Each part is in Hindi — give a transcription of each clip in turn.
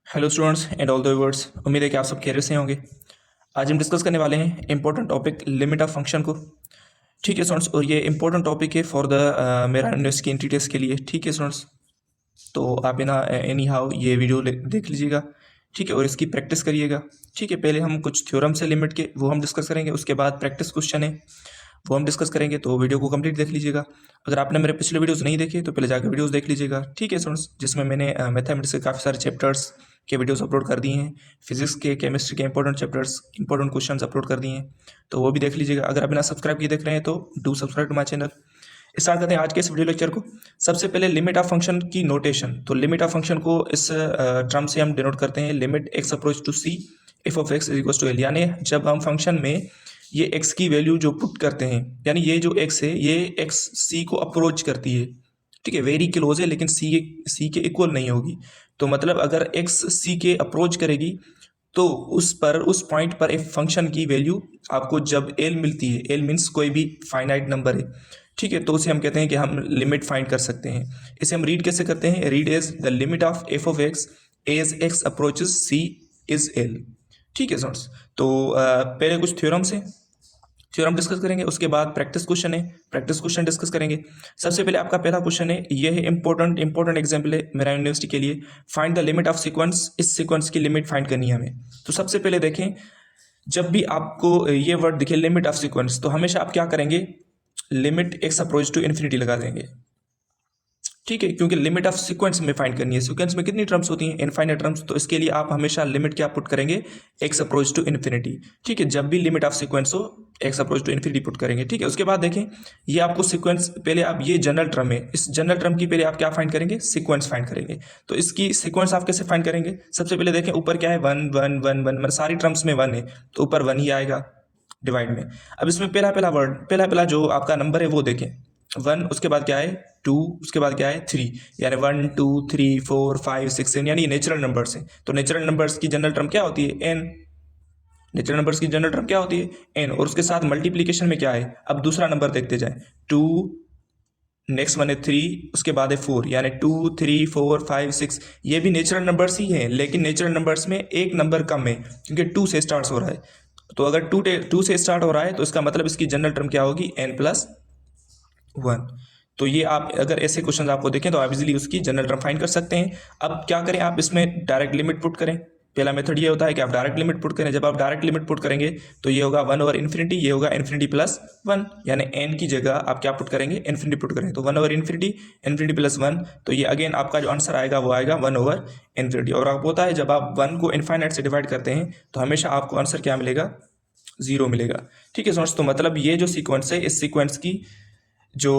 Hello students and all the viewers, उम्मीद है कि आप सब खैरियत से होंगे। आज हम डिस्कस करने वाले हैं important topic limit of function को। ठीक है स्टूडेंट्स, और ये इंपॉर्टेंट टॉपिक है फॉर द मेरा यूनिवर्सिटी की एंट्री टेस्ट के लिए। ठीक है स्टूडेंट्स, तो आप ना एनी हाउ ये वीडियो देख लीजिएगा। ठीक है, और इसकी प्रैक्टिस करिएगा। ठीक है, पहले हम कुछ थ्योरम से लिमिट के वो हम डिस्कस करेंगे, उसके बाद प्रैक्टिस क्वेश्चन है वो हम डिस्कस करेंगे। तो वीडियो को कंप्लीट देख लीजिएगा। अगर आपने मेरे पिछले वीडियोस नहीं देखे तो पहले जाकर वीडियोस देख लीजिएगा। ठीक है स्टूडेंट्स, जिसमें मैंने मैथमेटिक्स के काफ़ी सारे चैप्टर्स के वीडियोस अपलोड कर दिए हैं, फिजिक्स के, केमिस्ट्री के important chapters, important questions upload कर दिए हैं, तो वो भी देख लीजिएगा। अगर आप बिना सब्सक्राइब किए देख रहे हैं तो do subscribe to my channel. Start करते हैं आज के इस वीडियो लेक्चर को। सबसे पहले लिमिट ऑफ फंक्शन की नोटेशन। तो लिमिट ऑफ फंक्शन को इस टर्म से हम डिनोट करते हैं, limit x approach to c f of x is equal to l. यानी जब हम फंक्शन में ये एक्स की वैल्यू जो पुट करते हैं, यानी ये जो एक्स है ये एक्स सी को अप्रोच करती है। ठीक है, वेरी क्लोज है लेकिन सी के इक्वल नहीं होगी। तो मतलब अगर एक्स सी के अप्रोच करेगी तो उस पॉइंट पर एक फंक्शन की वैल्यू आपको जब एल मिलती है, एल मीन्स कोई भी फाइनाइट नंबर है, ठीक है, तो उसे हम कहते हैं कि हम लिमिट फाइंड कर सकते हैं। इसे हम रीड कैसे करते हैं? Read as the limit of f of x as x approaches c is l. ठीक है स्टूडेंट्स, तो पहले कुछ थ्योरम्स हैं, थ्योरम डिस्कस करेंगे, उसके बाद प्रैक्टिस क्वेश्चन है, प्रैक्टिस क्वेश्चन डिस्कस करेंगे। सबसे पहले आपका पहला क्वेश्चन है, ये है इंपॉर्टेंट एग्जाम्पल है मेरा यूनिवर्सिटी के लिए। Find the limit of sequence. इस सीक्वेंस की लिमिट फाइंड करनी है हमें। तो सबसे पहले देखें, जब भी आपको ये वर्ड दिखे लिमिट ऑफ सीक्वेंस, तो हमेशा आप क्या करेंगे? Limit x approach to infinity लगा देंगे। ठीक है, क्योंकि लिमिट ऑफ सीक्वेंस में फाइंड करनी है। सीक्वेंस में कितनी टर्म्स होती हैं? Infinite terms. तो इसके लिए आप हमेशा लिमिट क्या पुट करेंगे? X approach to infinity. ठीक है, जब भी लिमिट ऑफ सीक्वेंस हो x approach to infinity put करेंगे। ठीक है, उसके बाद देखें, ये आपको सीक्वेंस, पहले आप ये जनरल टर्म है, इस जनरल टर्म की पहले आप क्या फाइंड करेंगे? सीक्वेंस फाइंड करेंगे। तो इसकी सीक्वेंस आप कैसे फाइंड करेंगे? सबसे पहले देखें, ऊपर क्या है? 1 1 1 1, मतलब सारी टर्म्स में 1 है तो ऊपर 1 ही आएगा डिवाइड में। अब इसमें पहला जो आपका नंबर है वो देखें, 1, उसके बाद क्या है? 2, उसके बाद क्या है? 3, यानी 1 2 3 4 5 6 7, यानी नेचुरल नंबर्स हैं। तो नेचुरल नंबर्स की जनरल टर्म क्या होती है? n। नेचुरल नंबर्स की जनरल टर्म क्या होती है? n। और उसके साथ मल्टीप्लीकेशन में क्या है? अब दूसरा नंबर देखते जाए, 2, नेक्स्ट वन है 3, उसके बाद है 4, यानी 2 3 4 5 6। ये भी नेचुरल नंबर्स ही हैं, लेकिन नेचुरल नंबर्स में एक नंबर कम है क्योंकि 2 से स्टार्ट हो रहा है। तो अगर 2 से स्टार्ट हो रहा है तो इसका मतलब इसकी जनरल टर्म क्या होगी? n+1। तो ये आप अगर ऐसे क्वेश्चन आपको देखें तो आप इजीली उसकी जनरल टर्म फाइंड कर सकते हैं। अब क्या करें? आप इसमें डायरेक्ट लिमिट पुट करें। पहला मेथड ये होता है कि आप डायरेक्ट लिमिट पुट करें। जब आप डायरेक्ट लिमिट पुट करेंगे तो ये होगा 1 ओवर इन्फिनिटी, ये होगा इन्फिनिटी+1, यानी n की जगह आप क्या पुट करेंगे? इन्फिनिटी पुट करेंगे। तो 1 ओवर इन्फिनिटी, इन्फिनिटी+1, तो ये अगेन आपका जो आंसर आएगा वो आएगा 1 ओवर इन्फिनिटी। और आपको होता है जब आप 1 को इनफाइनाइट से डिवाइड करते हैं तो हमेशा आपको आंसर क्या मिलेगा? 0 मिलेगा। ठीक है स्टूडेंट्स, तो मतलब ये जो सीक्वेंस है, इस सीक्वेंस की जो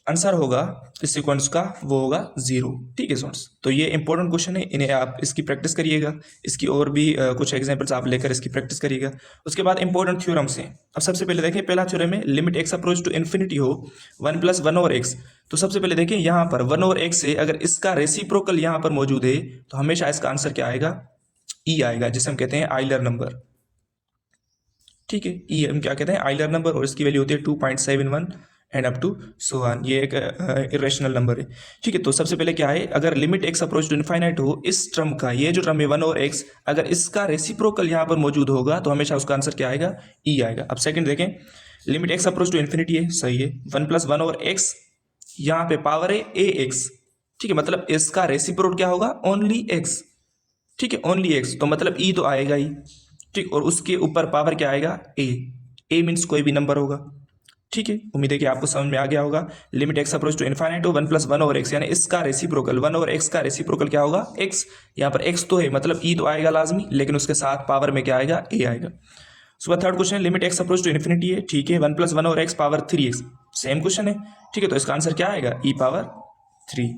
आंसर होगा इस सीक्वेंस का वो होगा 0। ठीक है स्टूडेंट्स, तो ये इंपॉर्टेंट क्वेश्चन है, इन्हें आप इसकी प्रैक्टिस करिएगा। इसकी और भी कुछ एग्जांपल्स आप लेकर इसकी प्रैक्टिस करिएगा। उसके बाद इंपॉर्टेंट थ्योरम्स हैं। अब सबसे पहले देखें, पहला थ्योरम है limit x approach to infinity हो 1+1 ओवर एक्स। तो सबसे पहले देखें, यहाँ पर 1 ओवर एक्स है, अगर इसका रेसिप्रोकल यहाँ पर मौजूद है तो हमेशा इसका आंसर क्या आएगा? ई आएगा, जिसे हम कहते हैं आइलर नंबर। ठीक है, ई हम क्या कहते हैं? आइलर नंबर, और इसकी वैल्यू होती है 2.71 and up to so on. ये एक इरेशनल नंबर है। ठीक है, तो सबसे पहले क्या है, अगर limit x approach to infinite हो, इस टर्म का, ये जो टर्म है 1 ओवर एक्स, अगर इसका रेसिप्रोकल यहाँ पर मौजूद होगा तो हमेशा उसका आंसर क्या आएगा? ई आएगा। अब सेकंड देखें, limit x approach to infinity है, सही है, 1+1 ओवर एक्स, यहाँ पे पावर है ए एक्स। ठीक है, मतलब इसका रेसिप्रोकल क्या होगा? Only x. ठीक है, ओनली एक्स, तो मतलब ई तो आएगा ही। ठीक, और उसके ऊपर पावर क्या आएगा? ए मीन्स कोई भी नंबर होगा। ठीक है, उम्मीद है कि आपको समझ में आ गया होगा। Limit x approach to infinite हो 1+1 ओवर एक्स, यानी इसका रेसिप्रोकल 1 ओवर एक्स का रेसिप्रोकल क्या होगा? एक्स। यहाँ पर एक्स तो है, मतलब ई तो आएगा लाजमी, लेकिन उसके साथ पावर में क्या आएगा? ए आएगा। उसके बाद third question, limit x approach to infinity है, ठीक है, 1+1 over x power 3x, same question है। ठीक है, तो इसका आंसर क्या आएगा? E power 3।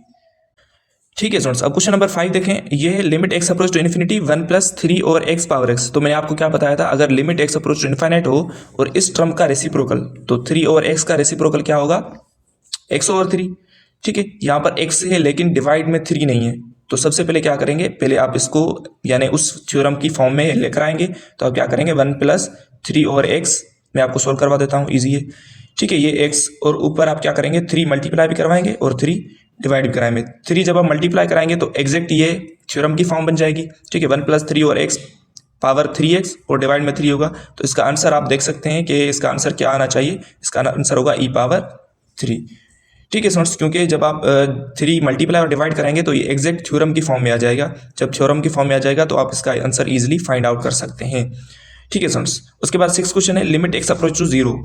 ठीक है स्टूडेंट्स, अब क्वेश्चन नंबर 5 देखें, ये है limit x approach to infinity 1+3 over x power x. तो मैंने आपको क्या बताया था, अगर limit x approach to infinite हो और इस टर्म का रेसिप्रोकल, तो 3 ओवर एक्स का रेसिप्रोकल क्या होगा? x over 3। ठीक है, यहाँ पर x है लेकिन डिवाइड में 3 नहीं है, तो सबसे पहले क्या करेंगे, पहले आप इसको यानी उस थ्योरम की फॉर्म में लेकर आएंगे। तो आप क्या करेंगे, 1+3 ओवर एक्स, मैं आपको सोल्व करवा देता हूँ, ईजी है। ठीक है, ये x, और ऊपर आप क्या करेंगे, 3 मल्टीप्लाई भी करवाएंगे और 3 डिवाइड कराएंगे 3 जब आप मल्टीप्लाई कराएंगे तो एग्जैक्ट ये थ्योरम की फॉर्म बन जाएगी। ठीक है, 1+3 और x पावर 3x और डिवाइड में 3 होगा, तो इसका आंसर आप देख सकते हैं कि इसका आंसर क्या आना चाहिए, इसका आंसर होगा e पावर 3। ठीक है स्टूडेंट्स, क्योंकि जब आप 3 मल्टीप्लाई और डिवाइड कराएंगे तो ये एग्जैक्ट थ्योरम की फॉर्म में आ जाएगा। जब थ्योरम की फॉर्म में आ जाएगा तो आप इसका आंसर इजीली फाइंड आउट कर सकते हैं। ठीक है स्टूडेंट्स, उसके बाद 6 क्वेश्चन है लिमिट x अप्रोच टू 0।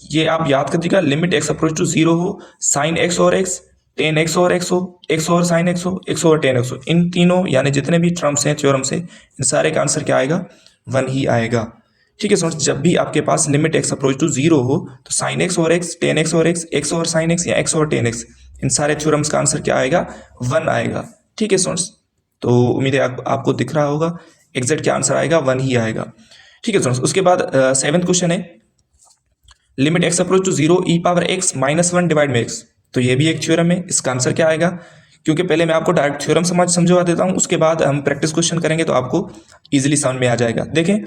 ये आप याद कर दीजिएगा, लिमिट x अप्रोच टू 0 हो, साइन x और x, टेन x और x हो, x और साइन x हो, x और टेन x हो, इन तीनों यानी जितने भी टर्म्स हैं थ्योरम से, इन सारे का आंसर क्या आएगा, 1 ही आएगा। ठीक है स्टूडेंट्स, जब भी आपके पास लिमिट x अप्रोच टू 0 हो तो साइन x और x, टेन x और x, x और साइन x या x और टेन x, इन सारे थ्योरम्स का आंसर क्या आएगा, 1 आएगा। ठीक है स्टूडेंट्स, तो उम्मीद है आपको दिख रहा होगा, एग्जैक्ट क्या आंसर आएगा, 1 ही आएगा। ठीक है स्टूडेंट्स, उसके बाद 7th क्वेश्चन है limit x approach to 0 e power x -1 divide में x। तो ये भी एक थ्योरम है, इसका आंसर क्या आएगा, क्योंकि पहले मैं आपको डायरेक्ट थ्योरम समझवा देता हूँ, उसके बाद हम प्रैक्टिस क्वेश्चन करेंगे तो आपको इजीली समझ में आ जाएगा। देखें,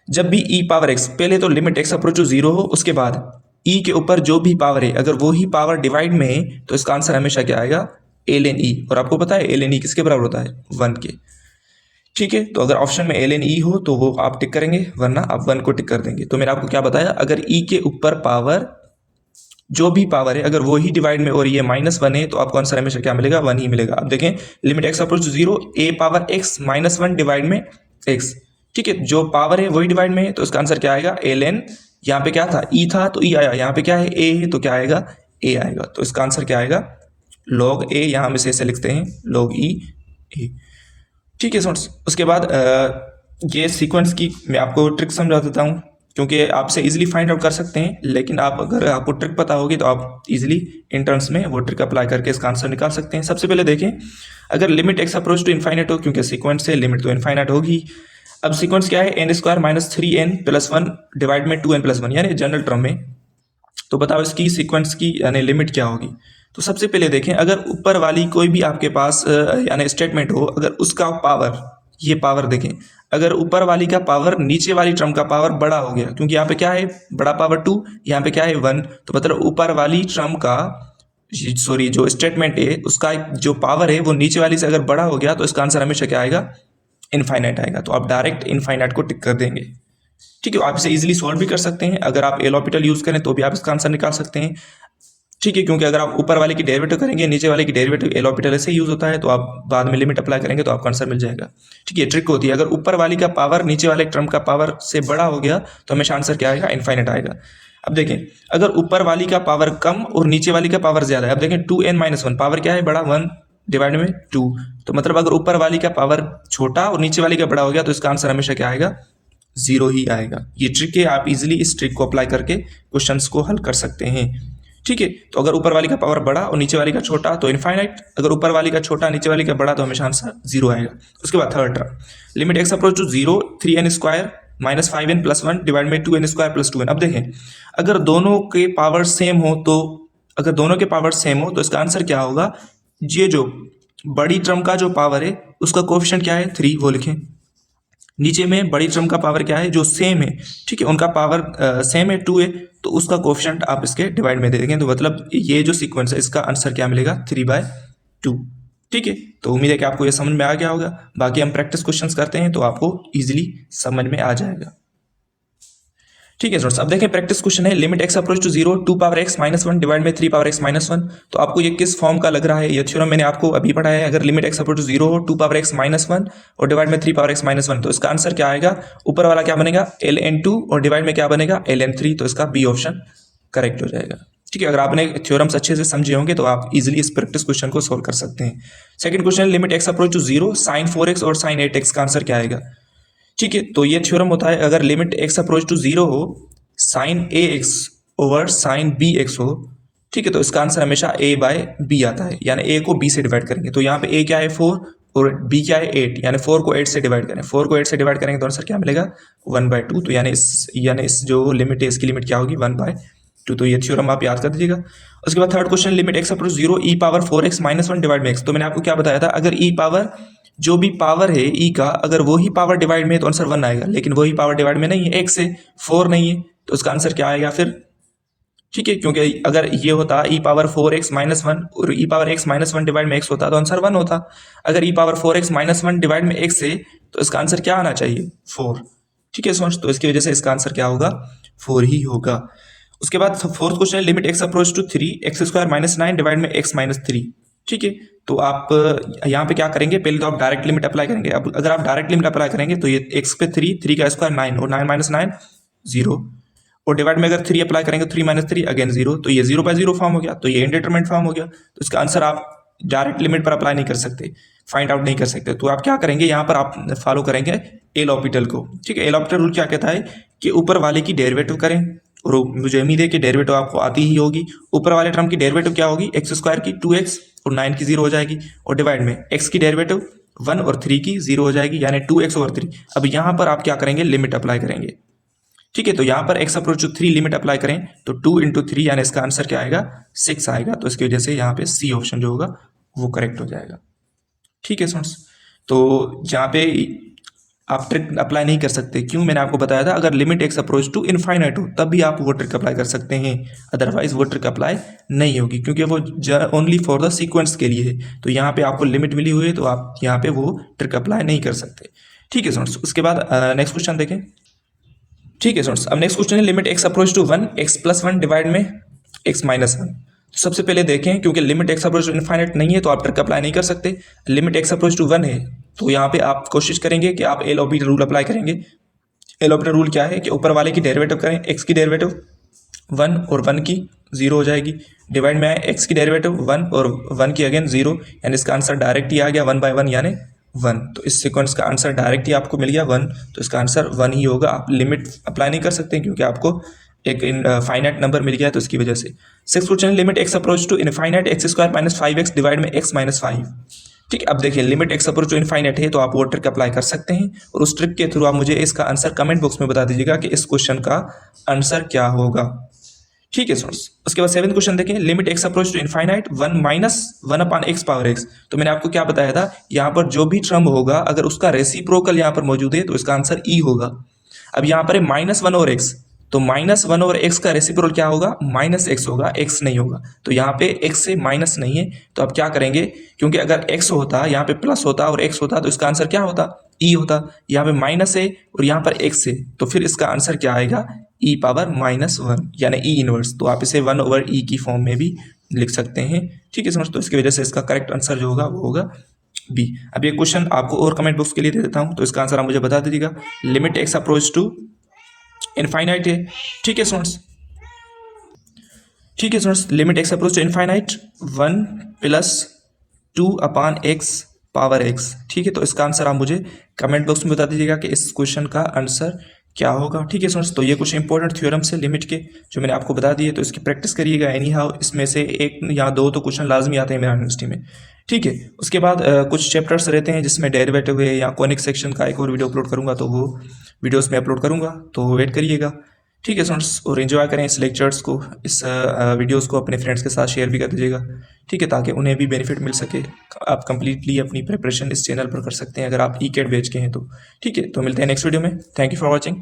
जब भी e पावर x, पहले तो लिमिट x अप्रोच टू 0 हो, उसके बाद e के ऊपर जो भी पावर है अगर वो ही पावर डिवाइड में है तो इसका आंसर हमेशा क्या आएगा, ln e। और आपको पता है ln e किसके बराबर होता है, 1 के। ठीक है, तो अगर ऑप्शन में ln e हो तो वो आप टिक करेंगे, वरना आप 1 को टिक कर देंगे। तो मैंने आपको क्या बताया, अगर e के ऊपर पावर जो भी पावर है अगर वो ही डिवाइड में और ये -1 है तो आपको आंसर हमेशा क्या मिलेगा, 1 ही मिलेगा। अब देखें, limit x approach to 0 a power x -1 divide में x। ठीक है, जो पावर है वही डिवाइड में है तो इसका आंसर क्या आएगा, ln, यहाँ पे क्या था, e था तो e आया, यहाँ पे क्या है, a है तो क्या आएगा, a आएगा। तो इसका आंसर क्या आएगा, log a, यहाँ हम इसे लिखते हैं log e a। ठीक है स्टूडेंट्स, उसके बाद ये सीक्वेंस की मैं आपको ट्रिक समझा देता हूँ, क्योंकि आपसे इजीली फाइंड आउट कर सकते हैं, लेकिन आप अगर आपको ट्रिक पता होगी तो आप इजीली इन टर्म्स में वो ट्रिक अप्लाई करके इसका आंसर निकाल सकते हैं। सबसे पहले देखें, अगर limit x approach to infinite हो, क्योंकि सीक्वेंस से लिमिट तो इनफाइनाइट होगी। अब सीक्वेंस क्या है, n² - 3n + 1 डिवाइड में 2n + 1, यानी जनरल टर्म में। तो बताओ इसकी सीक्वेंस की यानी लिमिट क्या होगी। तो सबसे पहले देखें, अगर ऊपर वाली कोई भी आपके पास यानी स्टेटमेंट हो, अगर उसका पावर, ये पावर देखें, अगर ऊपर वाली का पावर नीचे वाली टर्म का पावर बड़ा हो गया, क्योंकि यहाँ पे क्या है, बड़ा पावर 2, यहाँ पे क्या है 1, तो मतलब ऊपर वाली टर्म का, सॉरी जो स्टेटमेंट है उसका जो पावर है वो नीचे वाली से अगर बड़ा हो गया तो इसका आंसर हमेशा क्या आएगा, इनफाइनाइट आएगा। तो आप डायरेक्ट इनफाइनाइट को टिक कर देंगे। ठीक है, आप इसे इजीली सॉल्व भी कर सकते हैं, अगर आप एल ऑर्बिटल यूज करें तो भी आप इसका आंसर निकाल सकते हैं। ठीक है, क्योंकि अगर आप ऊपर वाले की डेरिवेटिव करेंगे, नीचे वाले की डेरिवेटिव एल ऑर्बिटल ऐसे यूज होता है, तो आप बाद में लिमिट अप्लाई करेंगे तो आपका आंसर मिल जाएगा। ठीक है, ट्रिक होती है, अगर ऊपर वाली का पावर नीचे वाले टर्म का पावर से बड़ा हो गया तो हमेशा आंसर क्या आएगा, इनफाइनाइट आएगा। अब देखें, अगर ऊपर वाली का पावर कम और नीचे वाली का पावर ज्यादा है, अब देखें 2n - 1, पावर क्या है बड़ा, 1 डिवाइड में 2, तो मतलब अगर ऊपर वाली का पावर छोटा और नीचे वाली का बड़ा हो गया तो इसका आंसर हमेशा क्या आएगा, 0 ही आएगा। ये ट्रिक है, आप इजीली इस ट्रिक को अप्लाई करके क्वेश्चंस को हल कर सकते हैं। ठीक है, तो अगर ऊपर वाली का पावर बड़ा और नीचे वाली का छोटा तो इनफाइनाइट, अगर ऊपर वाली का छोटा नीचे वाली का बड़ा तो हमेशा आंसर 0 आएगा। उसके बाद third term, limit x approach to 0 3n² - 5n + 1 divide में 2n² + 2n। अब देखें, अगर दोनों के पावर सेम हो तो, अगर दोनों के पावर सेम हो तो इसका आंसर क्या होगा, ये जो बड़ी टर्म का जो पावर है उसका कोएफिशिएंट क्या है, 3, वो लिखें। नीचे में बड़ी टर्म का पावर क्या है, जो सेम है, ठीक है, उनका पावर सेम है 2 है, तो उसका कोएफिशिएंट आप इसके डिवाइड में दे देंगे, तो मतलब ये जो सीक्वेंस है इसका आंसर क्या मिलेगा, 3/2। ठीक है, तो उम्मीद है कि आपको ये समझ में आ गया होगा। बाकी हम प्रैक्टिस क्वेश्चंस करते हैं तो आपको इजीली समझ में आ जाएगा। ठीक है स्टूडेंट्स, अब देखें प्रैक्टिस क्वेश्चन है, limit x approach to 0 2 power x -1 divide में 3 पावर x -1। तो आपको ये किस फॉर्म का लग रहा है, ये थ्योरम मैंने आपको अभी पढ़ाया है। अगर लिमिट x अप्रोच टू 0 हो 2 पावर x -1 और डिवाइड में 3 पावर x -1, तो इसका आंसर क्या आएगा, ऊपर वाला क्या बनेगा, ln2 और डिवाइड में क्या बनेगा, ln3, तो इसका बी ऑप्शन करेक्ट हो जाएगा। ठीक है, अगर आपने थ्योरम्स अच्छे से समझे होंगे तो आप इजीली इस प्रैक्टिस क्वेश्चन को सोल्व कर सकते हैं। Second question, limit x approach to 0 sin 4x और sin 8x, का आंसर क्या आएगा। ठीक है, तो ये थ्योरम होता है, अगर लिमिट x अप्रोच टू 0 हो sin ax over sin bx हो, ठीक है, तो इसका आंसर हमेशा a/b आता है, यानी a को b से डिवाइड करेंगे। तो यहाँ पे a क्या है 4 और b क्या है 8, यानी 4 को 8 से डिवाइड करें, 4 को 8 से डिवाइड करेंगे तो आंसर क्या मिलेगा, 1/2। तो यानी इस जो लिमिट है इसकी लिमिट क्या होगी, 1/2। तो ये थ्योरम आप याद कर दीजिएगा। उसके बाद third question, limit x approach 0 e power 4x -1 divide में x। तो मैंने आपको क्या बताया था, अगर e पावर, जो भी पावर है e का, अगर वही पावर डिवाइड में है तो आंसर 1 आएगा, लेकिन वही पावर डिवाइड में नहीं है, x है, 4 नहीं है, तो उसका आंसर क्या आएगा फिर। ठीक है, क्योंकि अगर ये होता ई पावर 4x माइनस वन और e power x minus one divide में x होता तो आंसर 1 होता। अगर e power 4x minus one divide में x है तो इसका आंसर क्या आना चाहिए? 4। ठीक है स्टूडेंट्स, तो इसकी वजह से इसका आंसर क्या होगा? 4 ही होगा। उसके बाद फोर्थ क्वेश्चन है limit x approach to 3 x square minus 9 divide में x माइनस 3। ठीक है, तो आप यहाँ पे क्या करेंगे? पहले तो आप डायरेक्ट लिमिट अप्लाई करेंगे। अब अगर आप डायरेक्ट लिमिट अप्लाई करेंगे तो ये x पे 3, 3 का स्क्वायर 9 और 9 माइनस 9 0, और डिवाइड में अगर 3 अप्लाई करेंगे 3 माइनस 3 अगेन 0, तो ये 0 बाय 0 फॉर्म हो गया, तो ये इनडिटरमिनेट फॉर्म हो गया। तो इसका आंसर आप डायरेक्ट लिमिट पर अप्लाई नहीं कर सकते, फाइंड आउट नहीं कर सकते। तो आप क्या करेंगे? यहाँ पर आप फॉलो करेंगे एल ऑपिटल को। ठीक है, एल ऑपिटल रूल क्या कहता है कि ऊपर वाले की डेरिवेटिव करें, और मुझे उम्मीद है कि डेरिवेटिव आपको आती ही होगी। ऊपर वाले टर्म की डेरिवेटिव क्या होगी? एक्स स्क्वायर की 2x और 9 की 0 हो जाएगी, और डिवाइड में x की डेरिवेटिव 1 और 3 की 0 हो जाएगी, यानी 2x ओवर 3। अब यहाँ पर आप क्या करेंगे? लिमिट अप्लाई करेंगे। ठीक है, तो यहाँ पर x approach to 3 limit apply करें तो 2 इंटू 3 यानी इसका आंसर क्या आएगा? 6 आएगा। तो इसकी वजह से यहाँ पे सी ऑप्शन जो होगा वो करेक्ट हो जाएगा। ठीक है स्टूडेंट्स, तो यहाँ पे आप ट्रिक अप्लाई नहीं कर सकते। क्यों? मैंने आपको बताया था अगर limit x approach to infinite हो तब भी आप वो ट्रिक अप्लाई कर सकते हैं, अदरवाइज वो ट्रिक अप्लाई नहीं होगी, क्योंकि वो ओनली फॉर द सीक्वेंस के लिए है। तो यहाँ पे आपको लिमिट मिली हुई है तो आप यहाँ पे वो ट्रिक अप्लाई नहीं कर सकते। ठीक है स्टूडेंट्स, उसके बाद नेक्स्ट क्वेश्चन देखें। ठीक है स्टूडेंट्स, अब नेक्स्ट क्वेश्चन है limit x approach to 1 x plus 1 divide में एक्स माइनस 1। सबसे पहले देखें, क्योंकि limit x approach to infinite नहीं है तो आप ट्रिक अप्लाई नहीं कर सकते। लिमिट एक्स अप्रोच टू 1 है तो यहाँ पे आप कोशिश करेंगे कि आप एल ऑपिटल रूल अप्लाई करेंगे। एल ऑपिटल रूल क्या है कि ऊपर वाले की डेरिवेटिव करें, एक्स की डेरिवेटिव 1 और 1 की 0 हो जाएगी, डिवाइड में आए एक्स की डेरिवेटिव 1 और 1 की अगेन 0, यानी इसका आंसर डायरेक्ट ही आ गया 1 बाय 1 यानी 1। तो इस सीक्वेंस का आंसर डायरेक्ट ही आपको मिल गया 1, तो इसका आंसर 1 ही होगा। आप लिमिट अप्लाई नहीं कर सकते क्योंकि आपको एक फाइनाइट नंबर मिल गया है, तो इसकी वजह से। Six question limit x approach to infinite x square minus 5x divide में x माइनस 5। ठीक है, अब देखिए limit x approach to infinite है तो आप वो ट्रिक अप्लाई कर सकते हैं, और उस ट्रिक के थ्रू आप मुझे इसका आंसर कमेंट बॉक्स में बता दीजिएगा कि इस क्वेश्चन का आंसर क्या होगा। ठीक है स्टूडेंट्स, उसके बाद 7th क्वेश्चन देखें limit x approach to infinite 1 minus 1 upon x power x. तो मैंने आपको क्या बताया था, यहाँ पर जो भी टर्म होगा अगर उसका रेसिप्रोकल यहाँ पर मौजूद है तो इसका आंसर ई होगा। अब यहाँ पर है -1 और एक्स, तो -1 और एक्स का रेसिप्रोकल क्या होगा? -x होगा, x नहीं होगा। तो यहाँ पे x से माइनस नहीं है, तो अब क्या करेंगे? क्योंकि अगर x होता यहाँ पे प्लस होता और x होता तो इसका आंसर क्या होता? e होता। यहाँ पे माइनस है और यहाँ पर x है, तो फिर इसका आंसर क्या आएगा? e पावर -1 यानी e इनवर्स। तो आप इसे 1 ओवर e की फॉर्म में भी लिख सकते हैं। ठीक है समझ, तो इसकी वजह से इसका करेक्ट आंसर जो होगा वो होगा बी। अब ये क्वेश्चन आपको और कमेंट बॉक्स के लिए दे देता हूँ, तो इसका आंसर आप मुझे बता दीजिएगा। Limit x approach to infinite है। ठीक है स्टूडेंट्स, ठीक है students, limit x approach to infinite 1 plus 2 upon x power x. ठीक है, तो इसका आंसर आप मुझे कमेंट बॉक्स में बता दीजिएगा कि इस क्वेश्चन का आंसर क्या होगा। ठीक है स्टूडेंट्स, तो ये कुछ इंपॉर्टेंट थ्योरम्स है लिमिट के जो मैंने आपको बता दिए, तो इसकी प्रैक्टिस करिएगा। एनी हाउ इसमें से एक या दो तो क्वेश्चन लाजमी आते हैं मेरा यूनिवर्सिटी में। ठीक है, उसके बाद कुछ चैप्टर्स रहते हैं जिसमें डेरिवेटिव है या कॉनिक सेक्शन का एक और वीडियो अपलोड करूंगा, तो वो वीडियोस में अपलोड करूंगा, तो वेट करिएगा। ठीक है स्टूडेंट्स, और एंजॉय करें इस लेक्चर्स को, इस वीडियोस को अपने फ्रेंड्स के साथ शेयर भी कर दीजिएगा। ठीक है, ताकि उन्हें भी बेनिफिट मिल सके। आप कंप्लीटली अपनी प्रिपरेशन इस चैनल पर कर सकते हैं अगर आप ई कैट बेच के हैं तो। ठीक है, तो मिलते हैं नेक्स्ट वीडियो में। Thank you for watching.